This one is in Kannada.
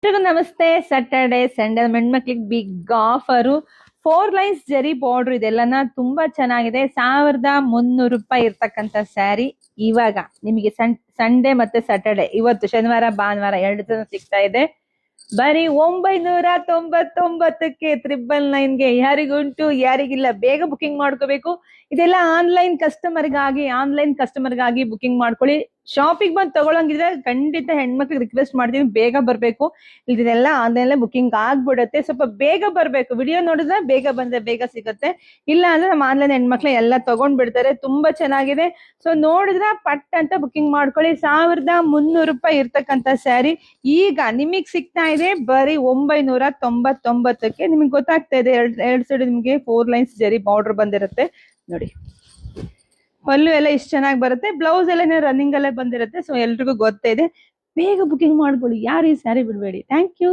ಎಲ್ರಿಗೂ ನಮಸ್ತೆ. ಸ್ಯಾಟರ್ಡೆ ಸಂಡೇ ಹೆಣ್ಮಕ್ಳಿಗೆ ಬಿಗ್ ಆಫರು 4 ಲೈನ್ಸ್ ಜರಿ ಬಾರ್ಡರ್ ಇದೆಲ್ಲನ ತುಂಬಾ ಚೆನ್ನಾಗಿದೆ. 1300 ರೂಪಾಯಿ ಇರ್ತಕ್ಕಂಥ ಸ್ಯಾರಿ ಇವಾಗ ನಿಮಗೆ ಸಂಡೇ ಮತ್ತೆ ಸ್ಯಾಟರ್ಡೆ, ಇವತ್ತು ಶನಿವಾರ ಭಾನುವಾರ 2 ದಿನ ಸಿಗ್ತಾ ಇದೆ. ಬರೀ 999ಕ್ಕೆ 999ಗೆ. ಯಾರಿಗುಂಟು ಯಾರಿಗಿಲ್ಲ, ಬೇಗ ಬುಕಿಂಗ್ ಮಾಡ್ಕೋಬೇಕು. ಇದೆಲ್ಲ ಆನ್ಲೈನ್ ಕಸ್ಟಮರ್ಗಾಗಿ ಬುಕಿಂಗ್ ಮಾಡ್ಕೊಳ್ಳಿ. ಶಾಪಿಗೆ ಬಂದು ತಗೊಳಂಗಿದ್ರೆ ಖಂಡಿತ ಹೆಣ್ಮಕ್ಳಿಗೆ ರಿಕ್ವೆಸ್ಟ್ ಮಾಡ್ತೀನಿ, ಬೇಗ ಬರ್ಬೇಕು. ಇದೆಲ್ಲ ಆನ್ಲೈನ್ ಬುಕಿಂಗ್ ಆಗ್ಬಿಡುತ್ತೆ. ಸ್ವಲ್ಪ ಬೇಗ ಬರ್ಬೇಕು. ವಿಡಿಯೋ ನೋಡಿದ್ರೆ ಬೇಗ ಬಂದ್ರೆ ಬೇಗ ಸಿಗುತ್ತೆ, ಇಲ್ಲ ಅಂದ್ರೆ ನಮ್ಮ ಆನ್ಲೈನ್ ಹೆಣ್ಮಕ್ಳು ಎಲ್ಲ ತಗೊಂಡ್ ಬಿಡ್ತಾರೆ. ತುಂಬಾ ಚೆನ್ನಾಗಿದೆ. ಸೊ ನೋಡಿದ್ರೆ ಪಟ್ ಅಂತ ಬುಕಿಂಗ್ ಮಾಡ್ಕೊಳ್ಳಿ. 1300 ರೂಪಾಯಿ ಇರ್ತಕ್ಕಂಥ ಸ್ಯಾರಿ ಈಗ ನಿಮಗ್ ಸಿಗ್ತಾ ಇದೆ ಬರೀ 999ಕ್ಕೆ. ನಿಮ್ಗೆ ಗೊತ್ತಾಗ್ತಾ ಇದೆ, ಎರಡ್ ಸೈಡ್ ನಿಮ್ಗೆ 4 ಲೈನ್ಸ್ ಜರಿ ಬಾರ್ಡರ್ ಬಂದಿರುತ್ತೆ ನೋಡಿ. ಪಲ್ಲು ಎಲ್ಲ ಇಷ್ಟು ಚೆನ್ನಾಗಿ ಬರುತ್ತೆ. ಬ್ಲೌಸ್ ಎಲ್ಲ ರನ್ನಿಂಗ್ ಅಲ್ಲೇ ಬಂದಿರುತ್ತೆ. ಸೊ ಎಲ್ರಿಗೂ ಗೊತ್ತಿದೆ, ಬೇಗ ಬುಕಿಂಗ್ ಮಾಡ್ಕೊಳ್ಳಿ. ಯಾರು ಈ ಸ್ಯಾರಿ ಬಿಡಬೇಡಿ. Thank you.